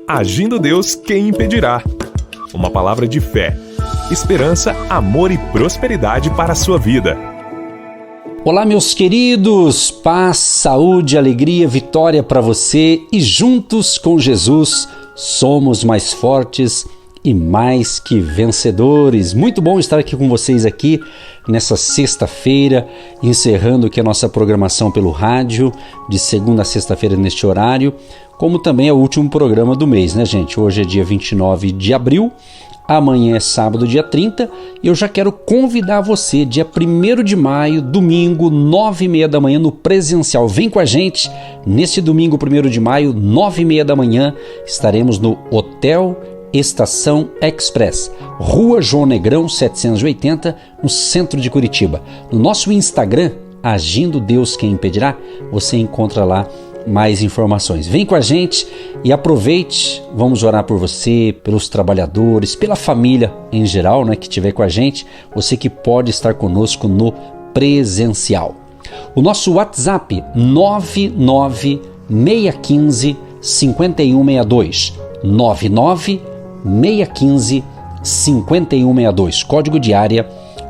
Agindo Deus, quem impedirá? Uma palavra de fé, esperança, amor e prosperidade para a sua vida. Olá, meus queridos, paz, saúde, alegria, vitória para você e juntos com Jesus somos mais fortes e mais que vencedores. Muito bom estar aqui com vocês aqui nessa sexta-feira, encerrando aqui a nossa programação pelo rádio de segunda a sexta-feira neste horário, como também é o último programa do mês, né, gente? Hoje é dia 29 de abril. Amanhã é sábado, dia 30, e eu já quero convidar você, dia 1º de maio, domingo, 9h30 da manhã, no presencial. Vem com a gente, nesse domingo, 1º de maio, 9h30 da manhã, estaremos no Hotel Estação Express, Rua João Negrão, 780, no centro de Curitiba. No nosso Instagram, Agindo Deus Quem Impedirá, você encontra lá mais informações. Vem com a gente e aproveite, vamos orar por você, pelos trabalhadores, pela família em geral, né, que estiver com a gente, você que pode estar conosco no presencial. O nosso WhatsApp 99615-5162, 99615-5162, código de área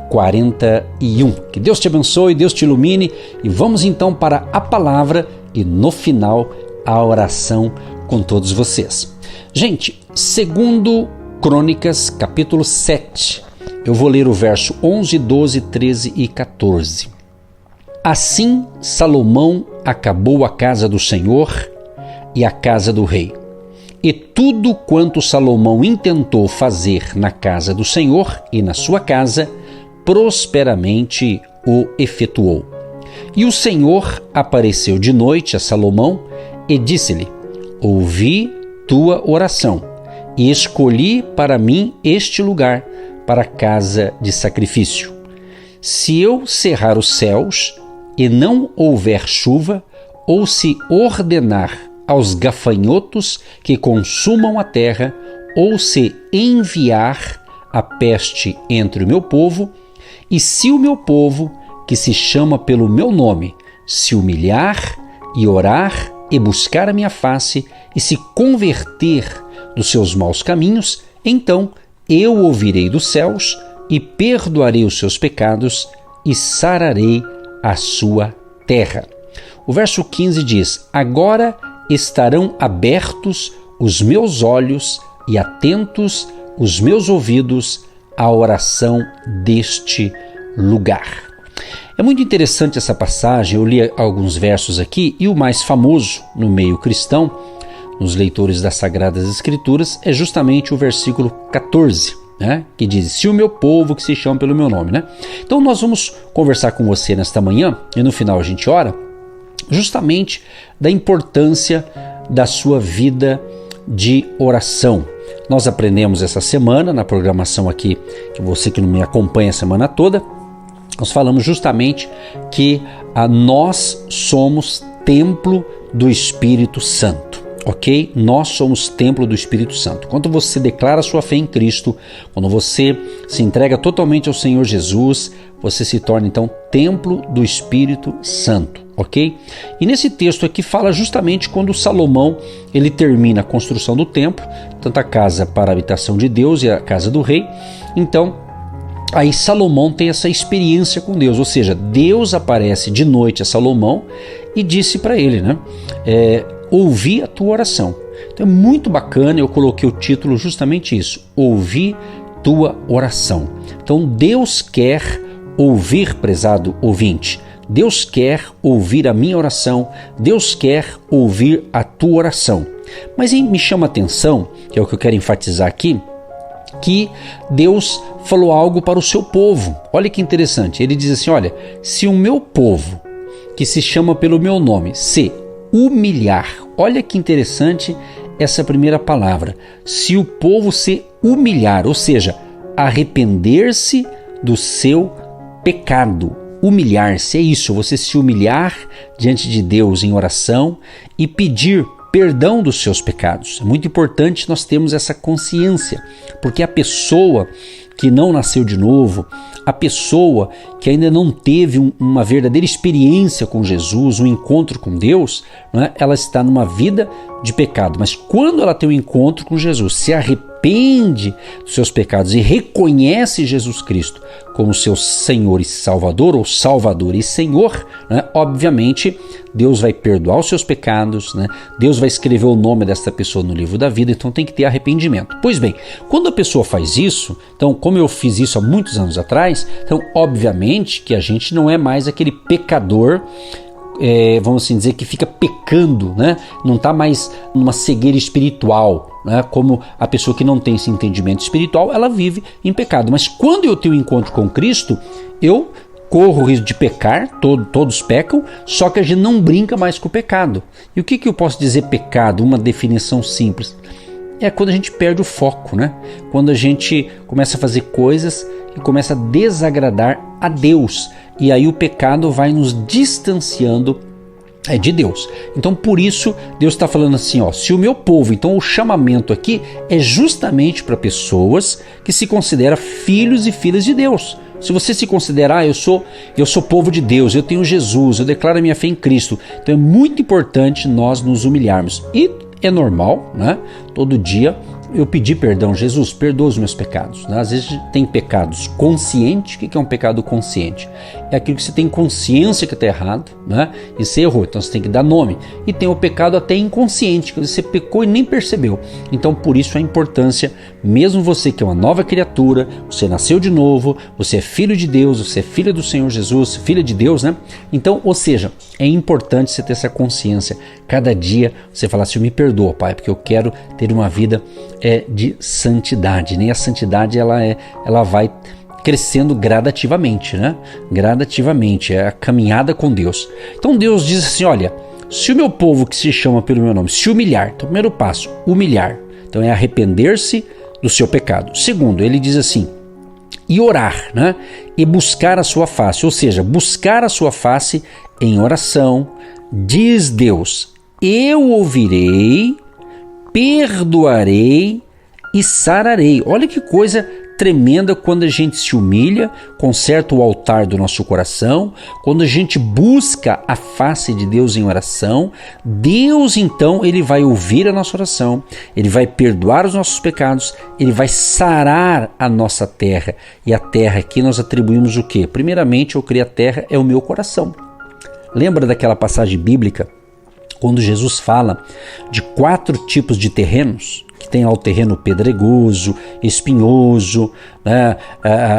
41. Que Deus te abençoe, Deus te ilumine e vamos então para a palavra e no final a oração com todos vocês. Gente, segundo Crônicas, capítulo 7, eu vou ler o verso 11, 12, 13 e 14. Assim Salomão acabou a casa do Senhor e a casa do rei. E tudo quanto Salomão intentou fazer na casa do Senhor e na sua casa, prosperamente o efetuou. E o Senhor apareceu de noite a Salomão e disse-lhe: ouvi tua oração e escolhi para mim este lugar para casa de sacrifício. Se eu cerrar os céus e não houver chuva, ou se ordenar aos gafanhotos que consumam a terra, ou se enviar a peste entre o meu povo, e se o meu povo, que se chama pelo meu nome, se humilhar e orar e buscar a minha face e se converter dos seus maus caminhos, então eu ouvirei dos céus e perdoarei os seus pecados e sararei a sua terra. O verso 15 diz: agora estarão abertos os meus olhos e atentos os meus ouvidos à oração deste lugar. É muito interessante essa passagem, eu li alguns versos aqui, e o mais famoso no meio cristão, nos leitores das Sagradas Escrituras, é justamente o versículo 14, né? Que diz: se o meu povo que se chama pelo meu nome, né? Então nós vamos conversar com você nesta manhã, e no final a gente ora, justamente da importância da sua vida de oração. Nós aprendemos essa semana, na programação aqui, que você que não me acompanha a semana toda, nós falamos justamente que nós somos templo do Espírito Santo, ok? Nós somos templo do Espírito Santo. Quando você declara sua fé em Cristo, quando você se entrega totalmente ao Senhor Jesus, você se torna então templo do Espírito Santo, ok? E nesse texto aqui fala justamente quando Salomão ele termina a construção do templo, tanto a casa para a habitação de Deus e a casa do rei. Então aí Salomão tem essa experiência com Deus, ou seja, Deus aparece de noite a Salomão e disse para ele, né? Ouvi a tua oração. Então é muito bacana, eu coloquei o título justamente isso, ouvi tua oração. Então Deus quer ouvir, prezado ouvinte, Deus quer ouvir a minha oração, Deus quer ouvir a tua oração. Mas me chama a atenção, que é o que eu quero enfatizar aqui, que Deus falou algo para o seu povo. Olha que interessante, ele diz assim: olha, se o meu povo, que se chama pelo meu nome, se humilhar, olha que interessante essa primeira palavra, se o povo se humilhar, ou seja, arrepender-se do seu pecado, humilhar-se, é isso, você se humilhar diante de Deus em oração e pedir perdão dos seus pecados. É muito importante nós termos essa consciência, porque a pessoa que não nasceu de novo, a pessoa que ainda não teve uma verdadeira experiência com Jesus, um encontro com Deus, né, ela está numa vida de pecado. Mas quando ela tem um encontro com Jesus, se arrepende dos seus pecados e reconhece Jesus Cristo como seu Senhor e Salvador, ou Salvador e Senhor, né, obviamente Deus vai perdoar os seus pecados, né, Deus vai escrever o nome dessa pessoa no livro da vida, então tem que ter arrependimento. Pois bem, quando a pessoa faz isso, então como eu fiz isso há muitos anos atrás, então obviamente que a gente não é mais aquele pecador, vamos assim dizer, que fica pecando, né? Não está mais numa cegueira espiritual, né? Como a pessoa que não tem esse entendimento espiritual, ela vive em pecado. Mas quando eu tenho um encontro com Cristo, eu corro o risco de pecar, todos pecam, só que a gente não brinca mais com o pecado. E o que eu posso dizer pecado? Uma definição simples. É quando a gente perde o foco, né? Quando a gente começa a fazer coisas e começa a desagradar a Deus. E aí o pecado vai nos distanciando de Deus. Então por isso Deus está falando assim, ó, se o meu povo, então o chamamento aqui é justamente para pessoas que se consideram filhos e filhas de Deus. Se você se considerar, eu sou povo de Deus, eu tenho Jesus, eu declaro a minha fé em Cristo. Então é muito importante nós nos humilharmos. E é normal, né? Todo dia eu pedi perdão, Jesus, perdoa os meus pecados, né? Às vezes tem pecados conscientes. O que é um pecado consciente? É aquilo que você tem consciência que está errado, né? E você errou, então você tem que dar nome. E tem o pecado até inconsciente, que você pecou e nem percebeu. Então por isso a importância, mesmo você que é uma nova criatura, você nasceu de novo, você é filho de Deus, você é filha do Senhor Jesus, filha de Deus, né? Então, ou seja, é importante você ter essa consciência. Cada dia você falar assim, me perdoa, Pai, porque eu quero ter uma vida de santidade, né? E a santidade ela vai crescendo gradativamente, né? Gradativamente, é a caminhada com Deus. Então Deus diz assim, olha, se o meu povo que se chama pelo meu nome se humilhar, então primeiro passo, humilhar, então é arrepender-se do seu pecado. Segundo, ele diz assim, e orar, né? E buscar a sua face, ou seja, buscar a sua face em oração, diz Deus, eu ouvirei, perdoarei e sararei. Olha que coisa tremenda quando a gente se humilha, conserta o altar do nosso coração, quando a gente busca a face de Deus em oração, Deus então ele vai ouvir a nossa oração, ele vai perdoar os nossos pecados, ele vai sarar a nossa terra. E a terra aqui nós atribuímos o quê? Primeiramente eu criei a terra, é o meu coração. Lembra daquela passagem bíblica quando Jesus fala de 4 tipos de terrenos? Que tem lá o terreno pedregoso, espinhoso, né?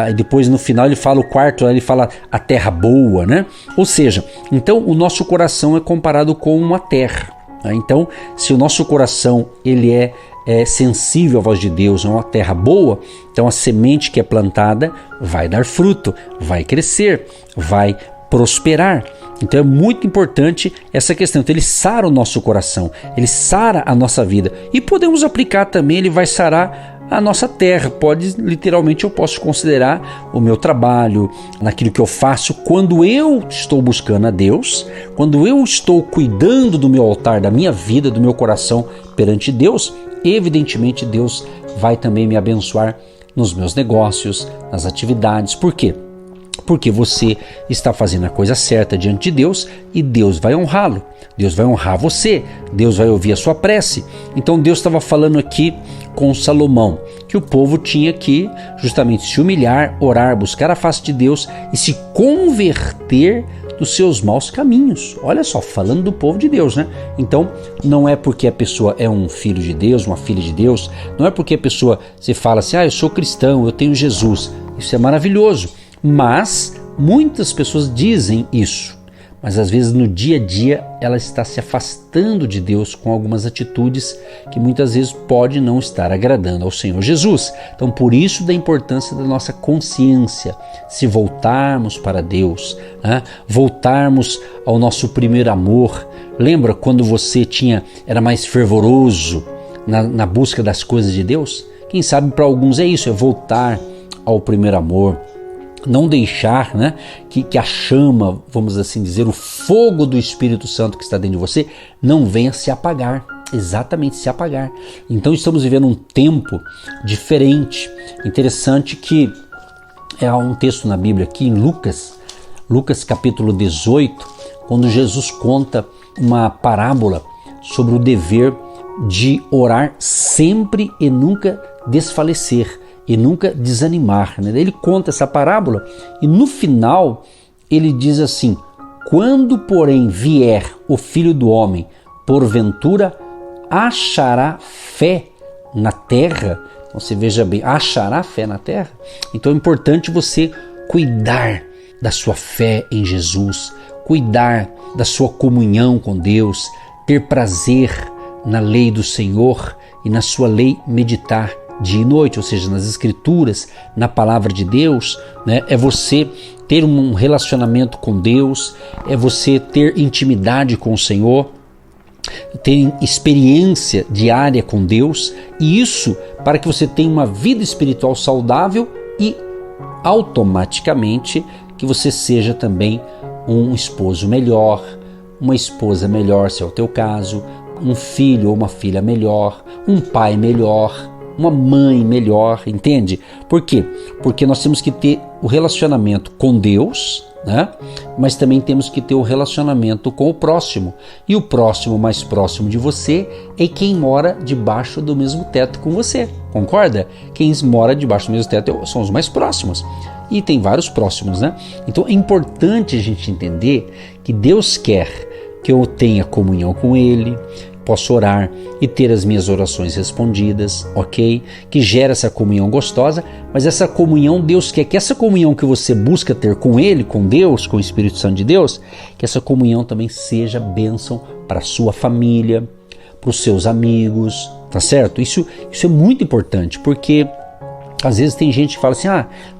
E depois no final ele fala o quarto, ele fala a terra boa, né? Ou seja, então o nosso coração é comparado com uma terra, né? Então se o nosso coração ele é sensível à voz de Deus, é uma terra boa, então a semente que é plantada vai dar fruto, vai crescer, vai prosperar. Então é muito importante essa questão. Então ele sara o nosso coração, ele sara a nossa vida. E podemos aplicar também, ele vai sarar a nossa terra. Literalmente eu posso considerar o meu trabalho, naquilo que eu faço, quando eu estou buscando a Deus, quando eu estou cuidando do meu altar, da minha vida, do meu coração perante Deus, evidentemente Deus vai também me abençoar nos meus negócios, nas atividades. Por quê? Porque você está fazendo a coisa certa diante de Deus e Deus vai honrá-lo. Deus vai honrar você, Deus vai ouvir a sua prece. Então Deus estava falando aqui com Salomão que o povo tinha que justamente se humilhar, orar, buscar a face de Deus e se converter dos seus maus caminhos. Olha só, falando do povo de Deus, né? Então não é porque a pessoa é um filho de Deus, uma filha de Deus, não é porque a pessoa se fala assim, eu sou cristão, eu tenho Jesus. Isso é maravilhoso. Mas muitas pessoas dizem isso, mas às vezes no dia a dia ela está se afastando de Deus com algumas atitudes que muitas vezes pode não estar agradando ao Senhor Jesus. Então por isso da importância da nossa consciência, se voltarmos para Deus, né? Voltarmos ao nosso primeiro amor. Lembra quando você era mais fervoroso na busca das coisas de Deus? Quem sabe para alguns é isso, é voltar ao primeiro amor. Não deixar, né, que a chama, vamos assim dizer, o fogo do Espírito Santo que está dentro de você não venha se apagar, exatamente se apagar. Então estamos vivendo um tempo diferente. Interessante que Há um texto na Bíblia aqui em Lucas capítulo 18, quando Jesus conta uma parábola sobre o dever de orar sempre e nunca desfalecer e nunca desanimar, né? Ele conta essa parábola e no final ele diz assim: quando porém vier o Filho do Homem, porventura achará fé na terra? Então você veja bem, achará fé na terra? Então é importante você cuidar da sua fé em Jesus, cuidar da sua comunhão com Deus, ter prazer na lei do Senhor e na sua lei meditar dia e noite, ou seja, nas Escrituras, na palavra de Deus, né? É você ter um relacionamento com Deus, é você ter intimidade com o Senhor, ter experiência diária com Deus, e isso para que você tenha uma vida espiritual saudável e automaticamente que você seja também um esposo melhor, uma esposa melhor, se é o teu caso, um filho ou uma filha melhor, um pai melhor, uma mãe melhor, entende? Por quê? Porque nós temos que ter o relacionamento com Deus, né? Mas também temos que ter o relacionamento com o próximo. E o próximo mais próximo de você é quem mora debaixo do mesmo teto com você, concorda? Quem mora debaixo do mesmo teto são os mais próximos. E tem vários próximos, né? Então é importante a gente entender que Deus quer que eu tenha comunhão com Ele, posso orar e ter as minhas orações respondidas, ok? Que gera essa comunhão gostosa, mas essa comunhão, Deus quer que essa comunhão que você busca ter com Ele, com Deus, com o Espírito Santo de Deus, que essa comunhão também seja bênção para a sua família, para os seus amigos, tá certo? Isso é muito importante, porque às vezes tem gente que fala assim,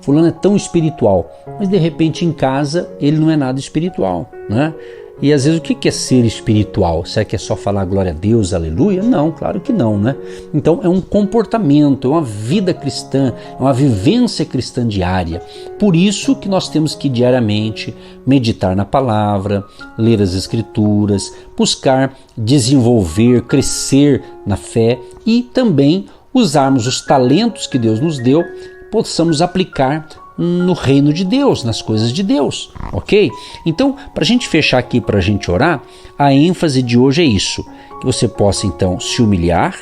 fulano é tão espiritual, mas de repente em casa ele não é nada espiritual, né? E às vezes o que é ser espiritual? Será que é só falar glória a Deus, aleluia? Não, claro que não, né? Então é um comportamento, é uma vida cristã, é uma vivência cristã diária. Por isso que nós temos que diariamente meditar na palavra, ler as Escrituras, buscar desenvolver, crescer na fé e também usarmos os talentos que Deus nos deu, possamos aplicar no reino de Deus, nas coisas de Deus, ok? Então, para a gente fechar aqui, para a gente orar, a ênfase de hoje é isso, que você possa então se humilhar,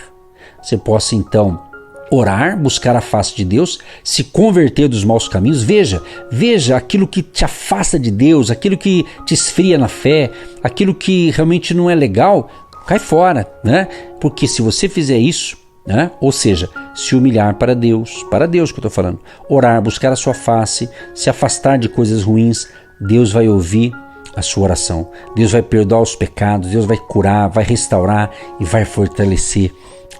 você possa então orar, buscar a face de Deus, se converter dos maus caminhos. Veja aquilo que te afasta de Deus, aquilo que te esfria na fé, aquilo que realmente não é legal, cai fora, né? Porque se você fizer isso, né? Ou seja, se humilhar para Deus que eu estou falando, orar, buscar a sua face, se afastar de coisas ruins, Deus vai ouvir a sua oração, Deus vai perdoar os pecados, Deus vai curar, vai restaurar e vai fortalecer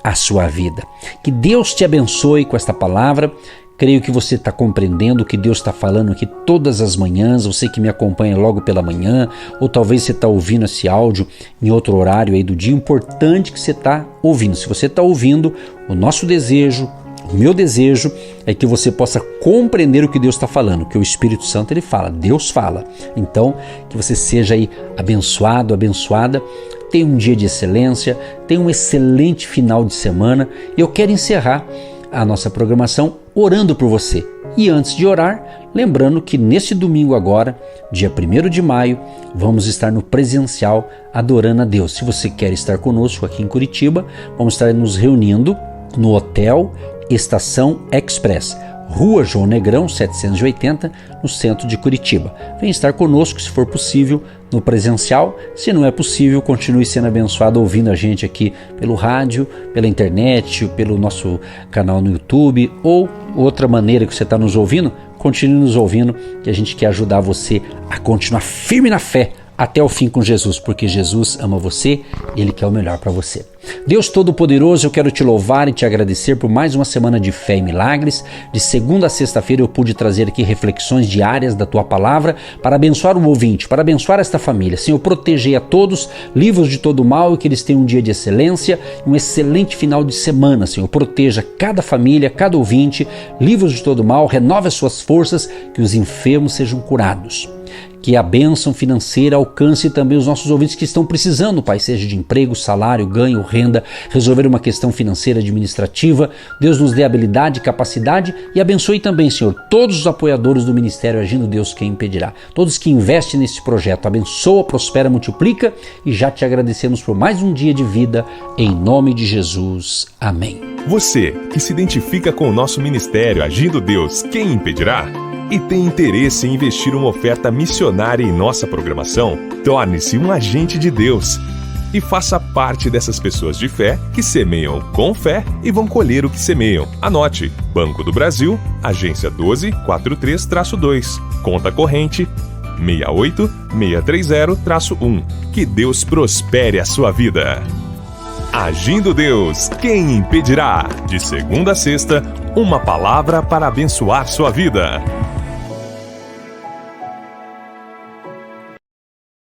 a sua vida. Que Deus te abençoe com esta palavra. Creio que você está compreendendo o que Deus está falando aqui todas as manhãs, você que me acompanha logo pela manhã, ou talvez você está ouvindo esse áudio em outro horário aí do dia, importante que você está ouvindo. Se você está ouvindo, o nosso desejo, o meu desejo é que você possa compreender o que Deus está falando, que o Espírito Santo ele fala, Deus fala. Então, que você seja aí abençoado, abençoada, tenha um dia de excelência, tenha um excelente final de semana. E eu quero encerrar a nossa programação orando por você. E antes de orar, lembrando que neste domingo agora, dia 1º de maio, vamos estar no presencial adorando a Deus. Se você quer estar conosco aqui em Curitiba, vamos estar nos reunindo no Hotel Estação Express, Rua João Negrão 780, no centro de Curitiba. Vem estar conosco, se for possível, no presencial. Se não é possível, continue sendo abençoado ouvindo a gente aqui pelo rádio, pela internet, pelo nosso canal no YouTube ou outra maneira que você está nos ouvindo. Continue nos ouvindo, que a gente quer ajudar você a continuar firme na fé até o fim com Jesus, porque Jesus ama você e Ele quer o melhor para você. Deus Todo-Poderoso, eu quero te louvar e te agradecer por mais uma semana de fé e milagres. De segunda a sexta-feira eu pude trazer aqui reflexões diárias da Tua Palavra para abençoar o ouvinte, para abençoar esta família. Senhor, protegei a todos, livros de todo mal e que eles tenham um dia de excelência, um excelente final de semana. Senhor, proteja cada família, cada ouvinte, livros de todo mal, renove as suas forças, que os enfermos sejam curados. Que a bênção financeira alcance também os nossos ouvintes que estão precisando, Pai, seja de emprego, salário, ganho, renda, resolver uma questão financeira administrativa. Deus nos dê habilidade, capacidade e abençoe também, Senhor, todos os apoiadores do Ministério Agindo Deus Quem Impedirá. Todos que investem nesse projeto, abençoa, prospera, multiplica e já te agradecemos por mais um dia de vida, em nome de Jesus. Amém. Você que se identifica com o nosso Ministério Agindo Deus Quem Impedirá e tem interesse em investir uma oferta missionária em nossa programação, torne-se um agente de Deus e faça parte dessas pessoas de fé que semeiam com fé e vão colher o que semeiam. Anote: Banco do Brasil, agência 1243-2, conta corrente 68630-1. Que Deus prospere a sua vida. Agindo Deus, quem impedirá? De segunda a sexta, uma palavra para abençoar sua vida.